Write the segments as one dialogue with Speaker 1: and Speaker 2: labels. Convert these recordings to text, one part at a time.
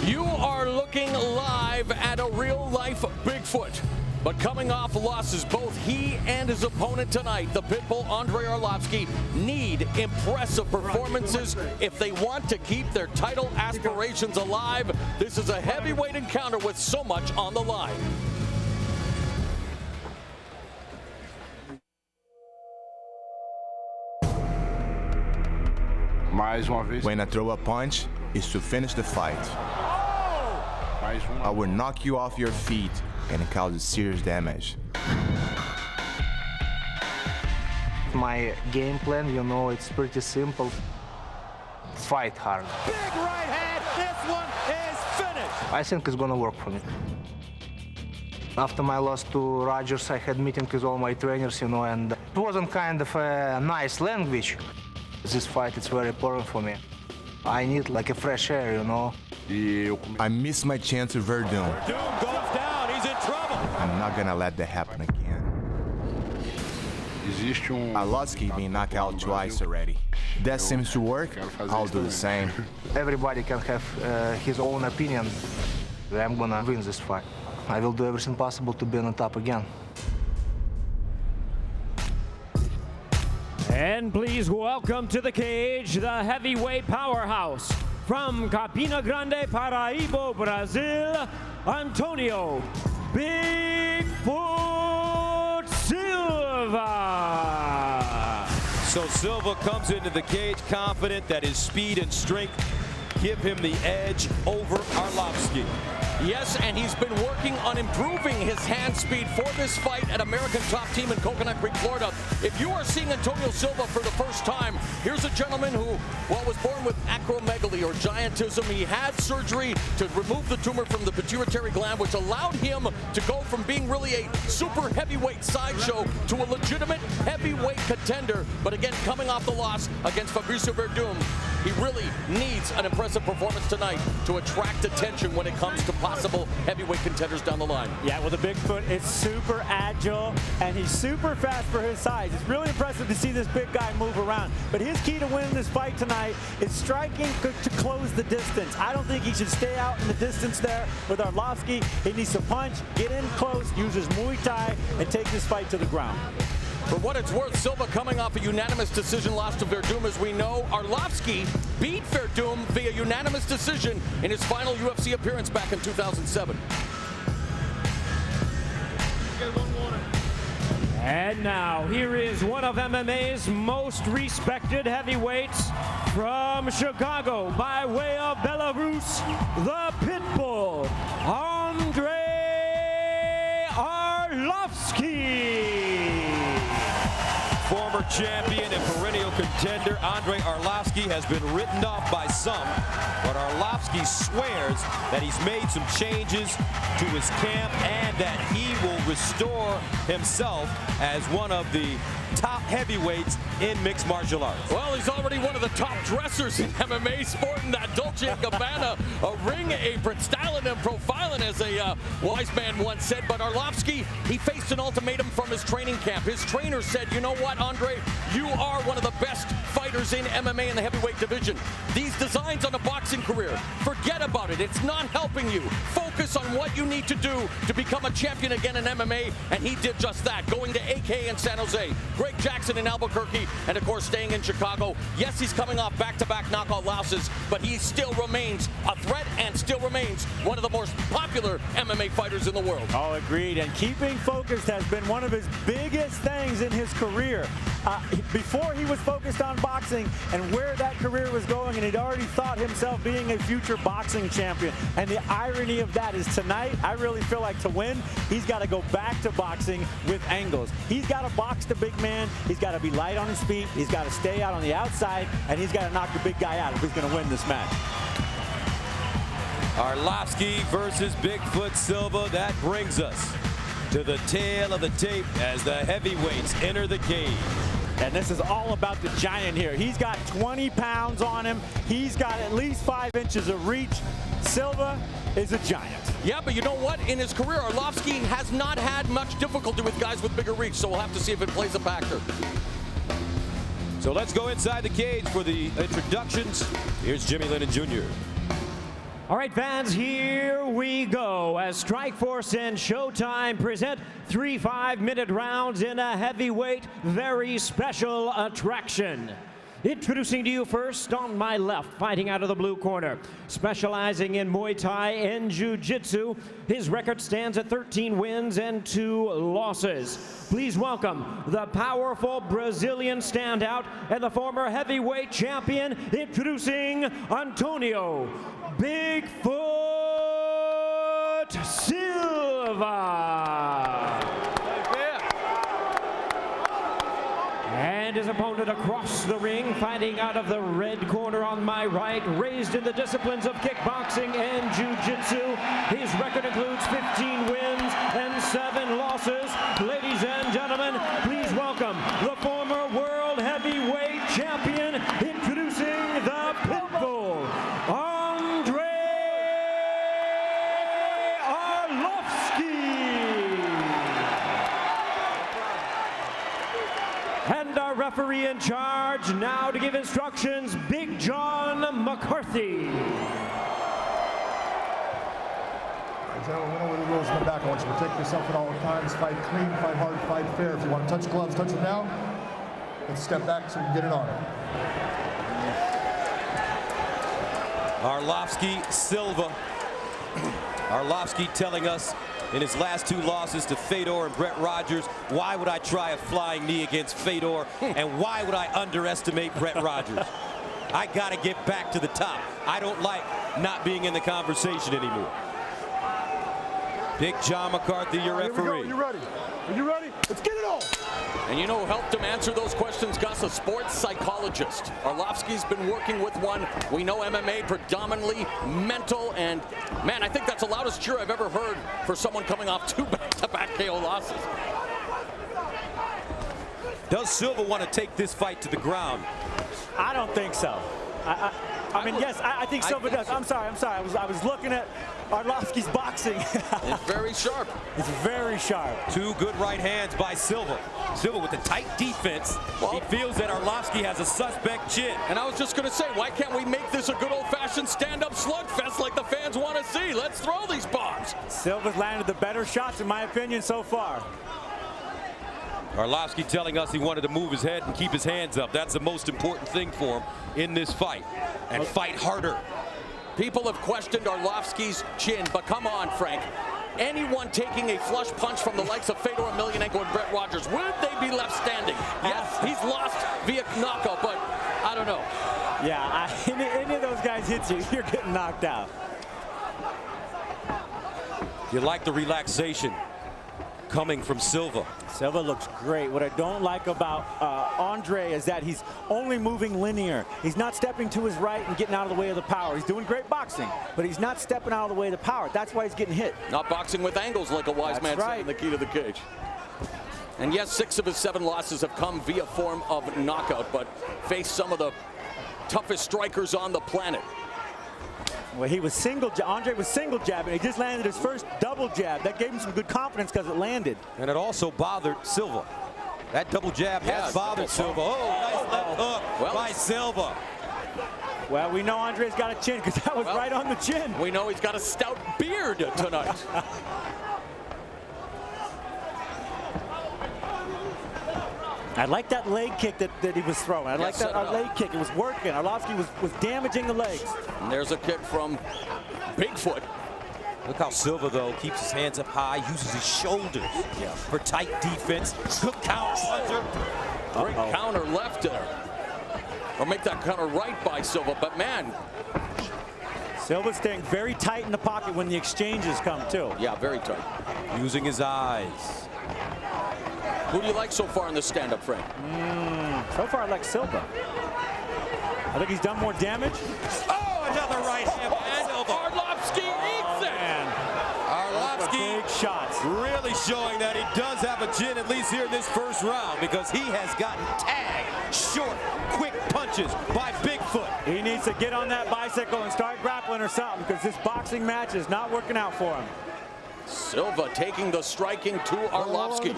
Speaker 1: You are looking live at a real-life Bigfoot. But coming off losses, both he and his opponent tonight, the Pitbull Andrei Arlovski, need impressive performances if they want to keep their title aspirations alive. This is a heavyweight encounter with so much on the line.
Speaker 2: When I throw a punch, it's to finish the fight. I will knock you off your feet and cause serious damage.
Speaker 3: My game plan, you know, it's pretty simple. Fight hard.
Speaker 4: Big right hand, this one is finished.
Speaker 3: I think it's gonna work for me. After my loss to Rogers, I had meeting with all my trainers, you know, and it wasn't kind of a nice language. This fight is very important for me. I need like a fresh air, you know.
Speaker 2: I missed my chance with Verdun.
Speaker 4: Verdun goes down, he's in trouble.
Speaker 2: I'm not gonna let that happen again. Arlovski being knocked out twice already. That seems to work, I'll do the same.
Speaker 3: Everybody can have his own opinion. I'm gonna win this fight. I will do everything possible to be on the top again.
Speaker 5: And please welcome to the cage the heavyweight powerhouse from Campina Grande, Paraíba, Brazil, Antonio Bigfoot Silva.
Speaker 4: So Silva comes into the cage confident that his speed and strength give him the edge over Arlovski.
Speaker 1: Yes, and he's been working on improving his hand speed for this fight at American Top Team in Coconut Creek, Florida. If you are seeing Antonio Silva for the first time, here's a gentleman who, well, was born with acromegaly or giantism. He had surgery to remove the tumor from the pituitary gland, which allowed him to go from being really a super heavyweight sideshow to a legitimate heavyweight contender. But again, coming off the loss against Fabricio Verdun, he really needs an impressive performance tonight to attract attention when it comes to possible heavyweight contenders down the line.
Speaker 5: Yeah, well, the Bigfoot is super agile, and he's super fast for his size. It's really impressive to see this big guy move around. But his key to winning this fight tonight is striking to close the distance. I don't think he should stay out in the distance there with Arlovski. He needs to punch, get in close, use his Muay Thai, and take this fight to the ground.
Speaker 1: For what it's worth, Silva coming off a unanimous decision loss to Verdun, as we know. Arlovski beat Verdun via unanimous decision in his final UFC appearance back in 2007.
Speaker 5: And now, here is one of MMA's most respected heavyweights from Chicago, by way of Belarus, the Pitbull, Andrei Arlovski.
Speaker 4: Former champion and perennial contender Andrei Arlovski has been written off by some, but Arlovski swears that he's made some changes to his camp and that he will restore himself as one of the top heavyweights in mixed martial arts.
Speaker 1: Well, he's already one of the top dressers in MMA, sporting that Dolce & Gabbana, a ring apron, styling and profiling, as a wise man once said. But Arlovski, he faced an ultimatum from his training camp. His trainer said, you know what, Andre, you are one of the best fighters in MMA in the heavyweight division. These designs on a boxing career, forget about it. It's not helping you. Focus on what you need to do to become a champion again in MMA, and he did just that, going to AK in San Jose, Greg Jackson in Albuquerque, and of course staying in Chicago. Yes, he's coming off back-to-back knockout losses, but he still remains a threat and still remains one of the most popular MMA fighters in the world.
Speaker 5: Oh, agreed. And keeping focused has been one of his biggest things in his career. Before he was focused on boxing and where that career was going, and he'd already thought himself being a future boxing champion. And the irony of that is tonight, I really feel like to win, he's got to go back to boxing with angles. He's got to box the big man. He's got to be light on his feet. He's got to stay out on the outside, and he's got to knock the big guy out if he's going to win this match.
Speaker 4: Arlovski versus Bigfoot Silva. That brings us to the tail of the tape as the heavyweights enter the cage.
Speaker 5: And this is all about the giant here. He's got 20 pounds on him. He's got at least 5 inches of reach. Silva is a giant.
Speaker 1: Yeah, but you know what? In his career, Arlovski has not had much difficulty with guys with bigger reach, so we'll have to see if it plays a factor.
Speaker 4: So let's go inside the cage for the introductions. Here's Jimmy Lennon Jr.
Speaker 6: All right, fans, here we go as Strikeforce and Showtime present 3 5-minute rounds in a heavyweight, very special attraction. Introducing to you first on my left, fighting out of the blue corner, specializing in Muay Thai and Jiu-Jitsu. His record stands at 13 wins and 2 losses. Please welcome the powerful Brazilian standout and the former heavyweight champion, introducing Antonio Bigfoot Silva. And his opponent across the ring, fighting out of the red corner on my right, raised in the disciplines of kickboxing and jiu-jitsu. His record includes 15 wins and 7 losses. Ladies and gentlemen, please welcome the former world heavyweight champion, introducing the Pitbull, Andrei Arlovski. And our referee in charge now to give instructions, Big John McCarthy.
Speaker 7: Gentlemen, we know where the rules in the back. I want you to protect yourself at all times. Fight clean, fight hard, fight fair. If you want to touch gloves, touch them now. Let's step back so we can get it on.
Speaker 4: Arlovski, Silva. Arlovski telling us in his last 2 losses to Fedor and Brett Rogers, why would I try a flying knee against Fedor, and why would I underestimate Brett Rogers? I got to get back to the top. I don't like not being in the conversation anymore. Big John McCarthy, your referee.
Speaker 7: Are you ready? Are you ready? Let's get it on.
Speaker 1: And you know who helped him answer those questions, Gus? A sports psychologist. Arlovski's been working with one. We know MMA predominantly mental, and man, I think that's the loudest cheer I've ever heard for someone coming off 2 back-to-back KO losses.
Speaker 4: Does Silva want to take this fight to the ground?
Speaker 5: I don't think so. I mean, yes, I think Silva does. I'm sorry. I was looking at Arlovski's boxing.
Speaker 1: It's very sharp.
Speaker 5: It's very sharp.
Speaker 4: 2 good right hands by Silva. Silva with a tight defense.
Speaker 1: Well,
Speaker 4: he feels that Arlovski has a suspect chin.
Speaker 1: And I was just going to say, why can't we make this a good old-fashioned stand-up slugfest like the fans want to see? Let's throw these bombs.
Speaker 5: Silva's landed the better shots, in my opinion, so far.
Speaker 4: Arlovski telling us he wanted to move his head and keep his hands up. That's the most important thing for him in this fight. And fight harder.
Speaker 1: People have questioned Arlovski's chin, but come on, Frank. Anyone taking a flush punch from the likes of Fedor Emelianenko and Brett Rogers, would they be left standing? Yes, he's lost via knockout, but I don't know.
Speaker 5: Yeah, any of those guys hits you, you're getting knocked out.
Speaker 4: You like the relaxation coming from Silva.
Speaker 5: Silva looks great. What I don't like about Andrei is that he's only moving linear. He's not stepping to his right and getting out of the way of the power. He's doing great boxing, but he's not stepping out of the way of the power. That's why he's getting hit.
Speaker 1: Not boxing with angles, like a wise man said in The Key to the Cage. And yes, 6 of his 7 losses have come via form of knockout, but faced some of the toughest strikers on the planet.
Speaker 5: Well, he was Andrei was single jabbing. He just landed his first double jab. That gave him some good confidence because it landed.
Speaker 4: And it also bothered Silva. That double jab has bothered Silva. Oh, nice left hook by Silva.
Speaker 5: Well, we know Andrei's got a chin because that was right on the chin.
Speaker 1: We know he's got a stout beard tonight.
Speaker 5: I like that leg kick that he was throwing. I like that leg kick. It was working. Arlovski was damaging the legs.
Speaker 1: And there's a kick from Bigfoot.
Speaker 4: Look how Silva, though, keeps his hands up high, uses his shoulders for tight defense. Good counter puncher.
Speaker 1: Great counter left there. Or make that counter right by Silva, but man.
Speaker 5: Silva's staying very tight in the pocket when the exchanges come, too.
Speaker 1: Yeah, very tight.
Speaker 4: Using his eyes.
Speaker 1: Who do you like so far in this stand-up, Frank?
Speaker 5: So far, I like Silva. I think he's done more damage.
Speaker 4: Oh, another right hand by Silva.
Speaker 1: Arlovski eats it!
Speaker 4: Arlovski
Speaker 5: big shots.
Speaker 4: Really showing that he does have a chin, at least here in this first round, because he has gotten tagged. Short, quick punches by Bigfoot.
Speaker 5: He needs to get on that bicycle and start grappling or something, because this boxing match is not working out for him.
Speaker 1: Silva taking the striking to Arlovski.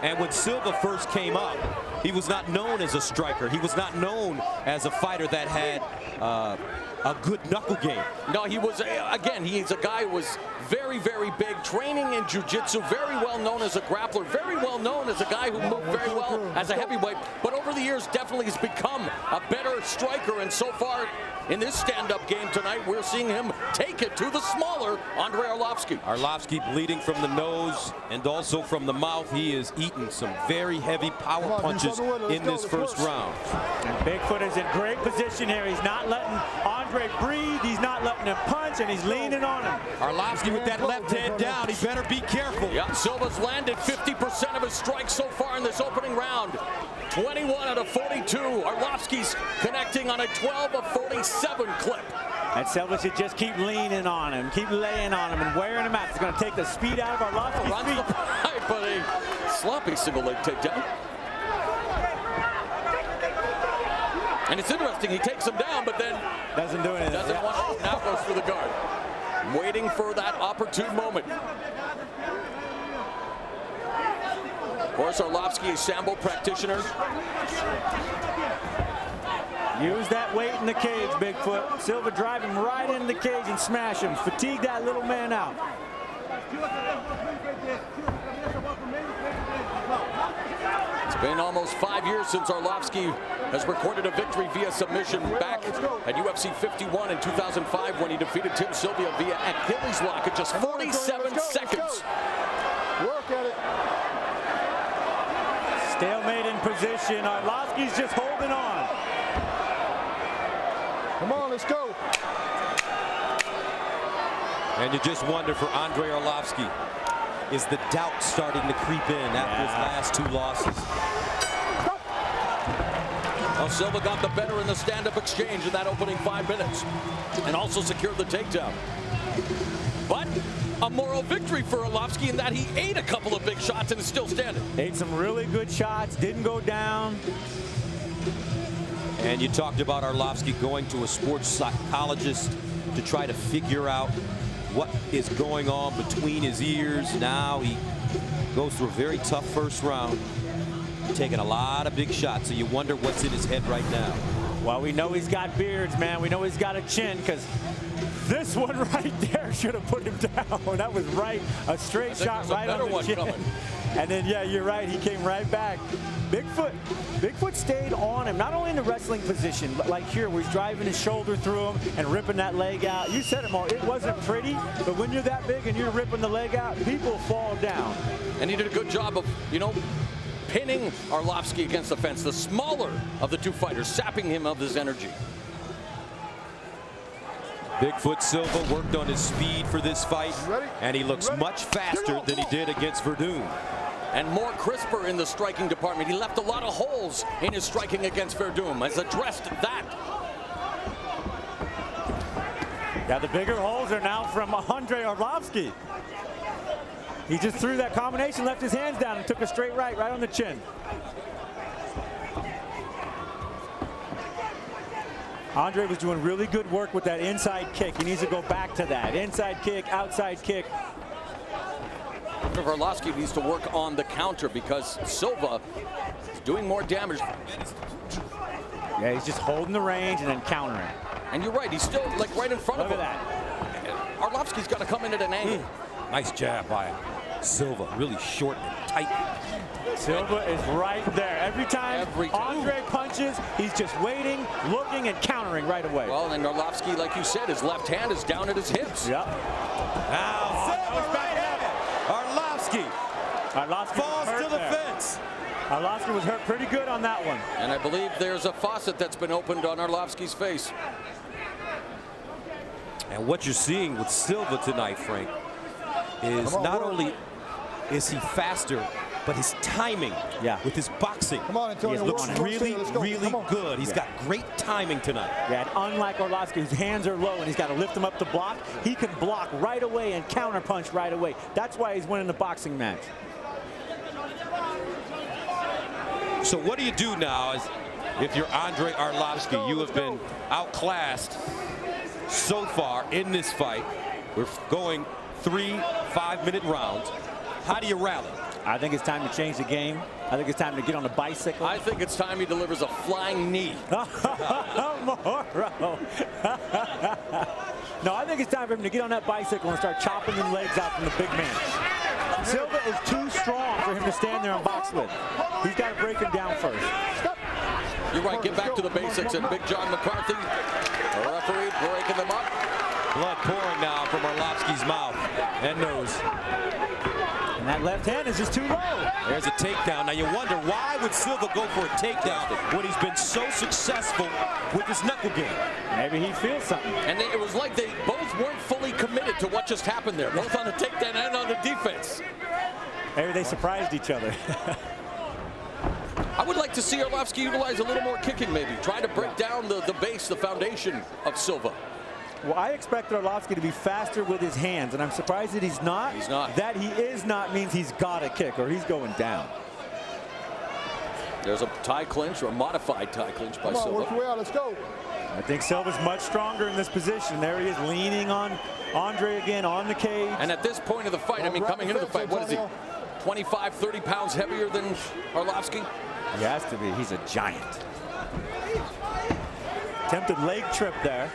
Speaker 4: And when Silva first came up, he was not known as a striker. He was not known as a fighter that had a good knuckle game.
Speaker 1: No, he was, again, he's a guy who was very, very big, training in jiu-jitsu, very well known as a grappler, very well known as a guy who moved very well as a heavyweight, but over the years definitely has become a better striker, and so far in this stand-up game tonight, we're seeing him take it to the smaller Andrei Arlovski.
Speaker 4: Arlovski bleeding from the nose and also from the mouth. He is eating some very heavy power punches in this first round.
Speaker 5: And Bigfoot is in great position here. He's not letting Andrei breathe. He's not letting him punch, and he's leaning on him.
Speaker 4: Arlovski with that left hand down. He better be careful.
Speaker 1: Yeah, Silva's landed 50% of his strikes so far in this opening round. 21 out of 42. Arlovski's connecting on a 12 of 47 clip.
Speaker 5: And Silva should just keep leaning on him, keep laying on him, and wearing him out. It's going to take the speed out of Arlovski's
Speaker 1: Runs
Speaker 5: feet.
Speaker 1: the pipe, but a sloppy single leg takedown. And it's interesting, he takes him down, but then
Speaker 5: doesn't do anything.
Speaker 1: Doesn't want to, now goes for the guard. Waiting for that opportune moment. Of course, Arlovski, a Sambo practitioner.
Speaker 5: Use that weight in the cage, Bigfoot. Silva drive him right in the cage and smash him. Fatigue that little man out.
Speaker 1: It's been almost 5 years since Arlovski has recorded a victory via submission back at UFC 51 in 2005 when he defeated Tim Sylvia via Achilles lock in just 47 seconds.
Speaker 7: Work at it.
Speaker 5: Stalemate in position. Arlovski's just holding on.
Speaker 7: Come on, let's go.
Speaker 4: And you just wonder for Andrei Arlovski, is the doubt starting to creep in after his last 2 losses?
Speaker 1: Well, Silva got the better in the stand-up exchange in that opening 5 minutes and also secured the takedown. But a moral victory for Arlovski in that he ate a couple of big shots and is still standing.
Speaker 5: Ate some really good shots, didn't go down.
Speaker 4: And you talked about Arlovski going to a sports psychologist to try to figure out what is going on between his ears. Now he goes through a very tough first round, taking a lot of big shots, so you wonder what's in his head right now.
Speaker 5: Well, we know he's got beards, man. We know he's got a chin, because this one right there should have put him down. That was right, a straight shot right on the chin.
Speaker 1: Coming.
Speaker 5: And then, yeah, you're right, he came right back. Bigfoot stayed on him, not only in the wrestling position, but like here, where he's driving his shoulder through him and ripping that leg out. You said it, Mo, it wasn't pretty, but when you're that big and you're ripping the leg out, people fall down.
Speaker 1: And he did a good job of, you know, pinning Arlovski against the fence, the smaller of the 2 fighters, sapping him of his energy.
Speaker 4: Bigfoot Silva worked on his speed for this fight, and he looks much faster than he did against Verdun.
Speaker 1: And more crisper in the striking department. He left a lot of holes in his striking against Verdun, has addressed that.
Speaker 5: Yeah, the bigger holes are now from Andrei Arlovski. He just threw that combination, left his hands down, and took a straight right on the chin. Andrei was doing really good work with that inside kick. He needs to go back to that. Inside kick, outside kick.
Speaker 1: Arlovski needs to work on the counter because Silva is doing more damage.
Speaker 5: Yeah, he's just holding the range and then countering.
Speaker 1: And you're right, he's still like right in front of him.
Speaker 5: Look at that.
Speaker 1: Arlovski's got to come in at an angle.
Speaker 4: Nice jab by Silva, really short and tight.
Speaker 5: Silva is right there. Every time Andrei punches, he's just waiting, looking, and countering right away.
Speaker 1: Well, and Arlovski, like you said, his left hand is down at his hips.
Speaker 5: Yep.
Speaker 4: Now, Silva right hand. Arlovski falls to the fence.
Speaker 5: Arlovski was hurt pretty good on that one.
Speaker 1: And I believe there's a faucet that's been opened on Arlovski's face.
Speaker 4: And what you're seeing with Silva tonight, Frank, is not only is he faster, but his timing with his boxing looks really, really good. He's got great timing tonight.
Speaker 5: Yeah, and unlike Arlovski, whose hands are low and he's got to lift them up to block, he can block right away and counter punch right away. That's why he's winning the boxing match.
Speaker 4: So what do you do now if you're Andrei Arlovski? You have been outclassed so far in this fight. We're going 3 5-minute rounds. How do you rally?
Speaker 5: I think it's time to change the game. I think it's time to get on a bicycle.
Speaker 1: I think it's time he delivers a flying knee.
Speaker 5: Morrow. No, I think it's time for him to get on that bicycle and start chopping the legs out from the big man. Silva is too strong for him to stand there and box with. He's got to break him down first.
Speaker 1: You're right, get back to the basics. And Big John McCarthy, the referee, breaking them up.
Speaker 4: Blood pouring now from Arlovski's mouth and nose.
Speaker 5: And that left hand is just too low.
Speaker 4: There's a takedown. Now you wonder, why would Silva go for a takedown when he's been so successful with his knuckle game?
Speaker 5: Maybe he feels something.
Speaker 1: And it was like they both weren't fully committed to what just happened there, both on the takedown and on the defense.
Speaker 5: Maybe they surprised each other.
Speaker 1: I would like to see Arlovski utilize a little more kicking, maybe. Try to break down the base, the foundation of Silva.
Speaker 5: Well, I expect Arlovski to be faster with his hands, and I'm surprised that he's not.
Speaker 1: He's not.
Speaker 5: That he is not means he's got to kick or he's going down.
Speaker 1: There's a tie clinch or a modified tie clinch by
Speaker 7: Come on,
Speaker 1: Silva.
Speaker 7: work your way out. Let's go.
Speaker 5: I think Silva's much stronger in this position. There he is leaning on Andrei again on the cage.
Speaker 1: And at this point of the fight, I mean, coming into the fight, what is he? 25, 30 pounds heavier than Arlovski?
Speaker 5: He has to be. He's a giant. Attempted leg trip there.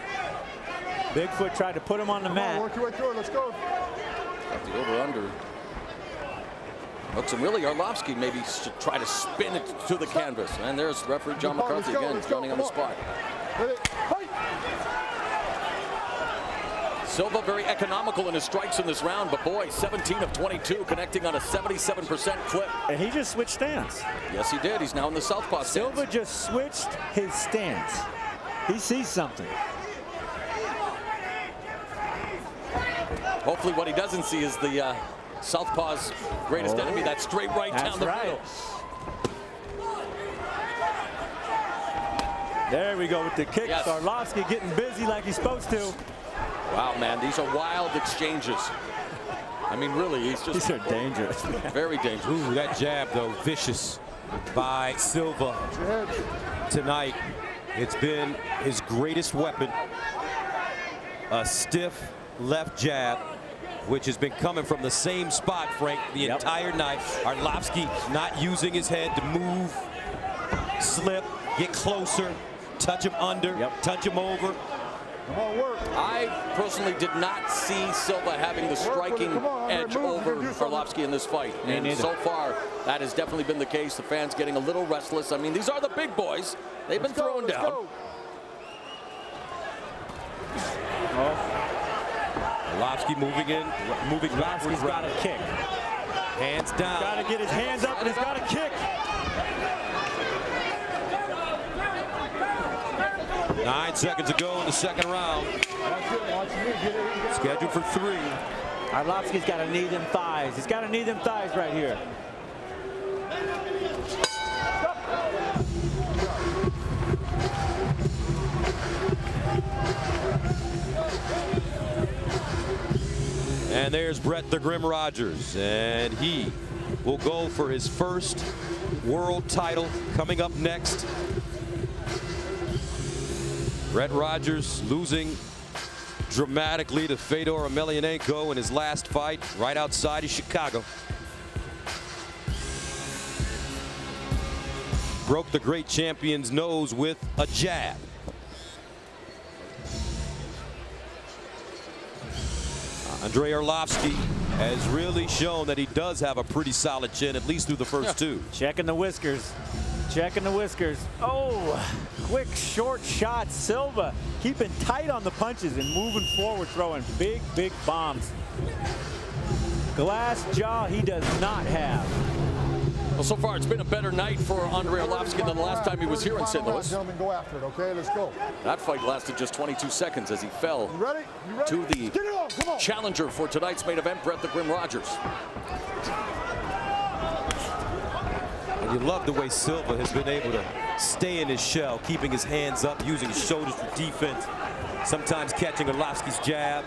Speaker 5: Bigfoot tried to put him on the mat.
Speaker 7: Work your way through it. Let's go.
Speaker 1: Got the over-under. Looks, and really Arlovski maybe should try to spin it to the canvas. And there's referee John McCarthy again, joining on the spot. Silva very economical in his strikes in this round, but boy, 17 of 22, connecting on a 77% clip.
Speaker 5: And he just switched stance.
Speaker 1: Yes, he did. He's now in the southpaw stance.
Speaker 5: Silva just switched his stance. He sees something.
Speaker 1: Hopefully what he doesn't see is the southpaw's greatest enemy, that straight right down the middle.
Speaker 5: There we go with the kick.
Speaker 1: Yes.
Speaker 5: Arlovski getting busy like he's supposed to.
Speaker 1: Wow, man, these are wild exchanges. I mean, really, he's just...
Speaker 5: These are dangerous.
Speaker 1: Very dangerous.
Speaker 4: Ooh, that jab, though, vicious by Silva tonight. It's been his greatest weapon. A stiff left jab, which has been coming from the same spot, Frank, the entire night. Arlovski not using his head to move, slip, get closer, touch him under, touch him over.
Speaker 1: I personally did not see Silva having the striking edge over Arlovski in this fight. And so far, that has definitely been the case. The fans getting a little restless. I mean, these are the big boys. They've been thrown down.
Speaker 4: Arlovski moving in, moving backwards.
Speaker 5: He's got to kick.
Speaker 4: Hands down.
Speaker 5: Got to get his hands up and he's got to kick.
Speaker 4: 9 seconds ago in the second round. Scheduled for 3.
Speaker 5: Arlovski's got to knee them thighs. He's got to knee them thighs right here.
Speaker 4: And there's Brett the Grim Rogers, and he will go for his first world title coming up next. Brett Rogers losing dramatically to Fedor Emelianenko in his last fight right outside of Chicago. Broke the great champion's nose with a jab. Andrei Arlovski has really shown that he does have a pretty solid chin, at least through the first 2.
Speaker 5: Checking the whiskers. Checking the whiskers. Oh, quick short shot. Silva keeping tight on the punches and moving forward, throwing big, big bombs. Glass jaw he does not have.
Speaker 1: Well, so far it's been a better night for Andrei Arlovski than the last time he was here in St. Louis.
Speaker 7: Gentlemen, go after it, okay? Let's go.
Speaker 1: That fight lasted just 22 seconds as he fell to the challenger for tonight's main event, Brett the Grim Rogers.
Speaker 4: And you love the way Silva has been able to stay in his shell, keeping his hands up, using his shoulders for defense, sometimes catching Arlovski's jab.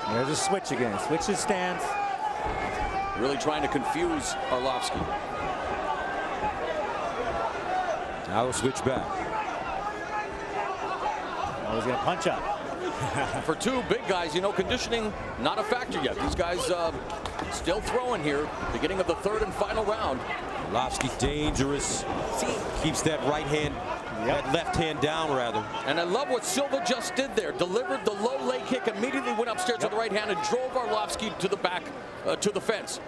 Speaker 5: There's a switch again. Switch his stance.
Speaker 1: Really trying to confuse Arlovski.
Speaker 4: Now he'll switch back.
Speaker 5: Oh, he's going to punch up.
Speaker 1: For 2 big guys, you know, conditioning not a factor yet. These guys Still throwing here, beginning of the third and final round.
Speaker 4: Arlovski dangerous.
Speaker 1: See,
Speaker 4: Keeps that right hand, that left hand down rather.
Speaker 1: and I love what Silva just did there. Delivered the low leg kick, immediately went upstairs with the right hand and drove Arlovski to the back, to the fence.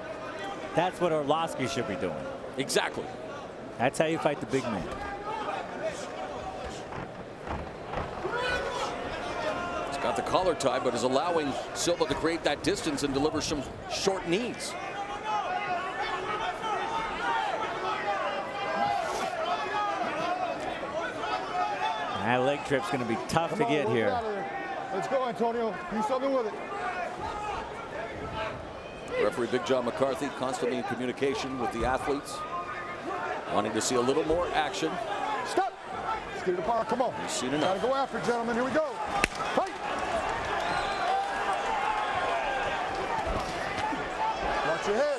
Speaker 5: That's what Arlovski should be doing.
Speaker 1: Exactly.
Speaker 5: That's how you fight the big man.
Speaker 1: He's got the collar tie, but is allowing Silva to create that distance and deliver some short knees.
Speaker 5: That leg trip's going to be tough to get here.
Speaker 7: Let's go, Antonio. Do something with it.
Speaker 1: Referee Big John McCarthy constantly in communication with the athletes, wanting to see a little more action.
Speaker 7: Stop. Let's get it apart. Come on.
Speaker 1: We've seen enough.
Speaker 7: Gotta go after it, gentlemen. Here we go. Fight. Watch your heads.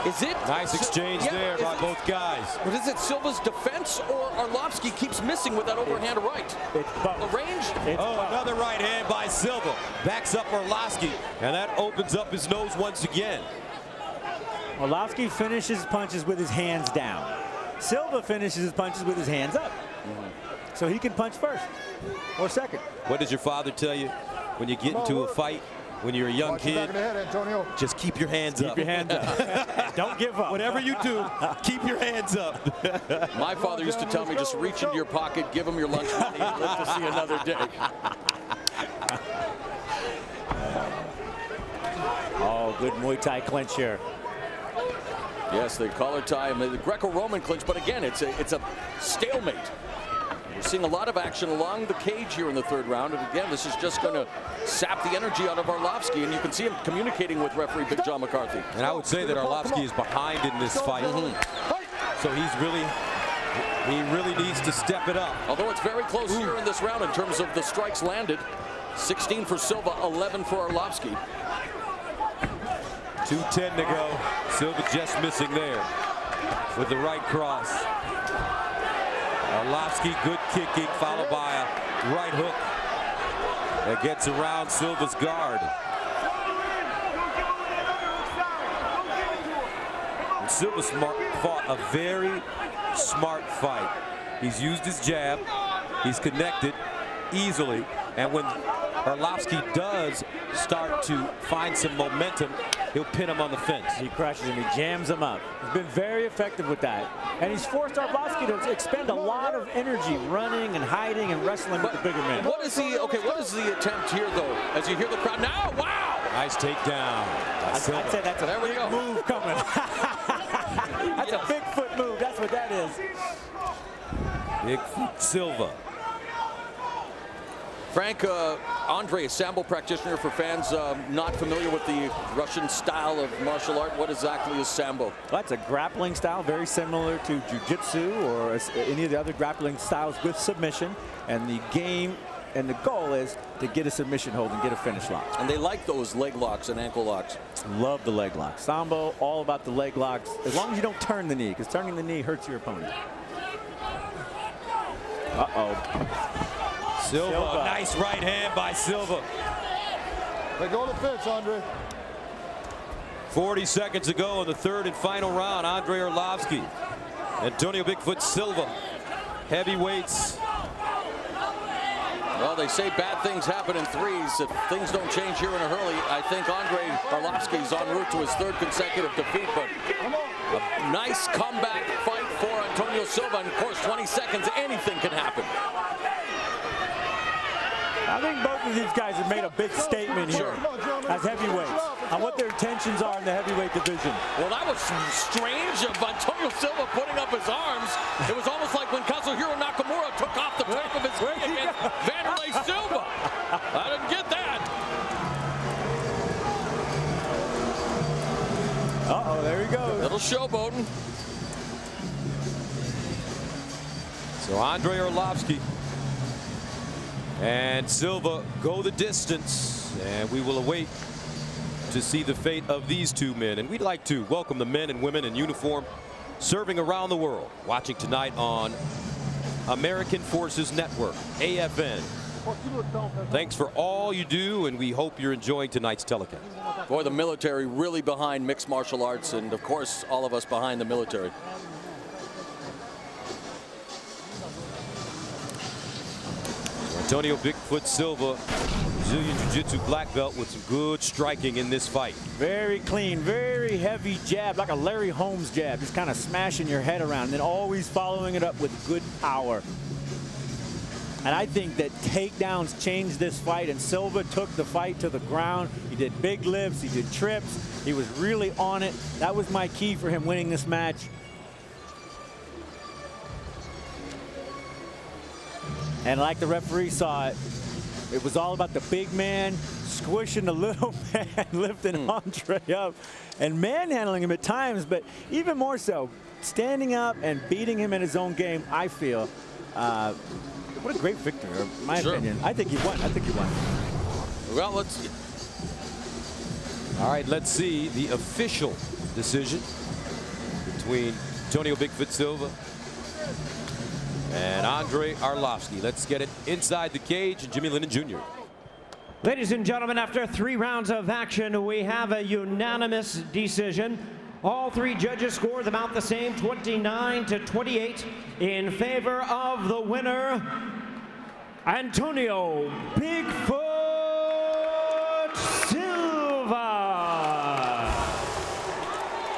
Speaker 1: Is it?
Speaker 4: Nice exchange there by both guys.
Speaker 1: But is it Silva's defense or Arlovski keeps missing with that overhand right?
Speaker 5: It's both.
Speaker 1: The range?
Speaker 4: Another right hand by Silva. Backs up Arlovski, and that opens up his nose once again.
Speaker 5: Arlovski finishes punches with his hands down. Silva finishes his punches with his hands up. So he can punch first or second.
Speaker 4: What does your father tell you when you get into a fight? When you're a young
Speaker 7: Watch your back
Speaker 4: kid,
Speaker 7: of the head, Antonio.
Speaker 4: just keep your hands up.
Speaker 5: Keep your hands up. Don't give up.
Speaker 4: Whatever you do, keep your hands up.
Speaker 1: My father used to tell me, just reach into your pocket, give him your lunch money, and live to see another day.
Speaker 5: Oh, good Muay Thai clinch here.
Speaker 1: Yes, the collar tie, the Greco-Roman clinch, but again, it's a stalemate. We're seeing a lot of action along the cage here in the third round, and again, this is just going to sap the energy out of Arlovski, and you can see him communicating with referee Big John McCarthy.
Speaker 4: And I would say that Arlovski is behind in this fight. So he really needs to step it up.
Speaker 1: Although it's very close here in this round in terms of the strikes landed. 16 for Silva, 11 for Arlovski.
Speaker 4: 2:10 to go. Silva just missing there with the right cross. Arlovski, good kicking, followed by a right hook that gets around Silva's guard. And Silva fought a very smart fight. He's used his jab, he's connected easily, and when Arlovski does start to find some momentum, he'll pin him on the fence.
Speaker 5: He crushes him, he jams him up. He's been very effective with that. And he's forced Arlovski to expend a lot of energy running and hiding and wrestling with the bigger man.
Speaker 1: What is the attempt here though? As you hear the crowd now, wow!
Speaker 4: Nice takedown.
Speaker 5: I'd say that's a big move coming. That's a big foot move, that's what that is.
Speaker 4: Bigfoot Silva.
Speaker 1: Frank, Andrei, a Sambo practitioner for fans not familiar with the Russian style of martial art. What exactly is Sambo?
Speaker 5: Well, that's a grappling style very similar to jiu-jitsu or any of the other grappling styles with submission. And the game and the goal is to get a submission hold and get a finish lock.
Speaker 1: And they like those leg locks and ankle locks.
Speaker 5: Love the leg locks. Sambo, all about the leg locks, as long as you don't turn the knee, because turning the knee hurts your opponent. Uh-oh.
Speaker 4: Silva, nice right hand by Silva.
Speaker 7: They go to the fence, Andre.
Speaker 4: 40 seconds to go in the third and final round. Andrei Arlovski, Antonio Bigfoot Silva, heavyweights.
Speaker 1: Well, they say bad things happen in threes. If things don't change here in a hurry, I think Andrei Arlovski is en route to his third consecutive defeat. But a nice comeback fight for Antonio Silva. And of course, 20 seconds, anything can happen.
Speaker 5: I think both of these guys have made a big statement here as heavyweights on what their intentions are in the heavyweight division.
Speaker 1: Well, that was strange of Antonio Silva putting up his arms. It was almost like when Kazuhiro Nakamura took off the top of his ring against Vanderlei Silva. I didn't get that.
Speaker 5: Uh-oh, there he goes.
Speaker 1: Little showboating.
Speaker 4: So Andrei Arlovski and Silva go the distance, and we will await to see the fate of these two men. And we'd like to welcome the men and women in uniform serving around the world, watching tonight on American Forces Network, AFN, Thanks for all you do, and we hope you're enjoying tonight's telecast.
Speaker 1: Boy, the military really behind mixed martial arts, and of course, all of us behind the military.
Speaker 4: Antonio Bigfoot Silva, Brazilian Jiu-Jitsu black belt with some good striking in this fight.
Speaker 5: Very clean, very heavy jab, like a Larry Holmes jab, just kind of smashing your head around, and then always following it up with good power. And I think that takedowns changed this fight, and Silva took the fight to the ground. He did big lifts, he did trips, he was really on it. That was my key for him winning this match. And like the referee saw it, it was all about the big man squishing the little man, lifting Andre up and manhandling him at times, but even more so, standing up and beating him in his own game, I feel. What a great victory, in my opinion. I think he won. I think he won.
Speaker 1: Well, let's see.
Speaker 4: All right, let's see the official decision between Antonio Bigfoot Silva and Andrei Arlovski. Let's get it inside the cage, and Jimmy Lennon Jr.
Speaker 6: Ladies and gentlemen, after 3 rounds of action, we have a unanimous decision. All 3 judges scored about the same, 29-28, in favor of the winner, Antonio Bigfoot Silva.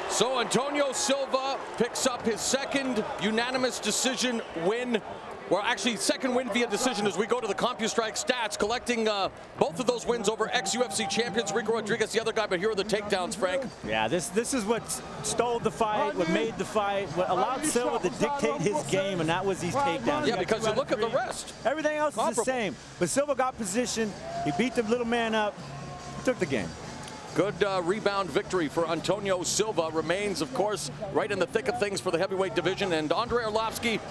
Speaker 1: So Antonio Silva picks up his second unanimous decision win. Well, actually, second win via decision as we go to the CompuStrike stats, collecting both of those wins over ex-UFC champions Rico Rodriguez, the other guy, but here are the takedowns, Frank.
Speaker 5: Yeah, this is what stole the fight, what made the fight, what allowed Silva to dictate his game, and that was these takedowns.
Speaker 1: Yeah, because you look at the rest.
Speaker 5: Everything else is the same, but Silva got position, he beat the little man up, took the game.
Speaker 1: Good rebound victory for Antonio Silva. Remains, of course, right in the thick of things for the heavyweight division, and Andrei Arlovski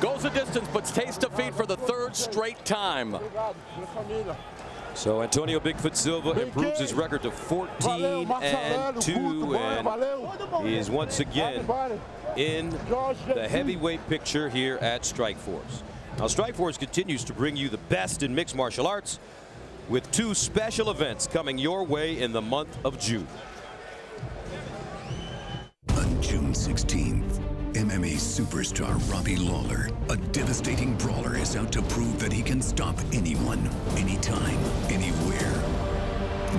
Speaker 1: goes the distance, but stays defeat for the 3rd straight time.
Speaker 4: So Antonio Bigfoot Silva improves his record to 14-2, and he is once again in the heavyweight picture here at Strikeforce. Now, Strikeforce continues to bring you the best in mixed martial arts with 2 special events coming your way in the month of June.
Speaker 8: On June 16th, MMA superstar Robbie Lawler, a devastating brawler, is out to prove that he can stop anyone, anytime, anywhere.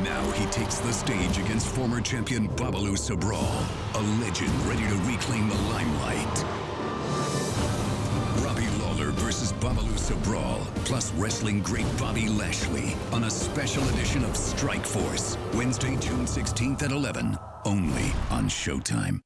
Speaker 8: Now he takes the stage against former champion Babalu Sobral, a legend ready to reclaim the limelight. Robbie Lawler versus Babalu Sobral, plus wrestling great Bobby Lashley, on a special edition of Strikeforce, Wednesday, June 16th at 11, only on Showtime.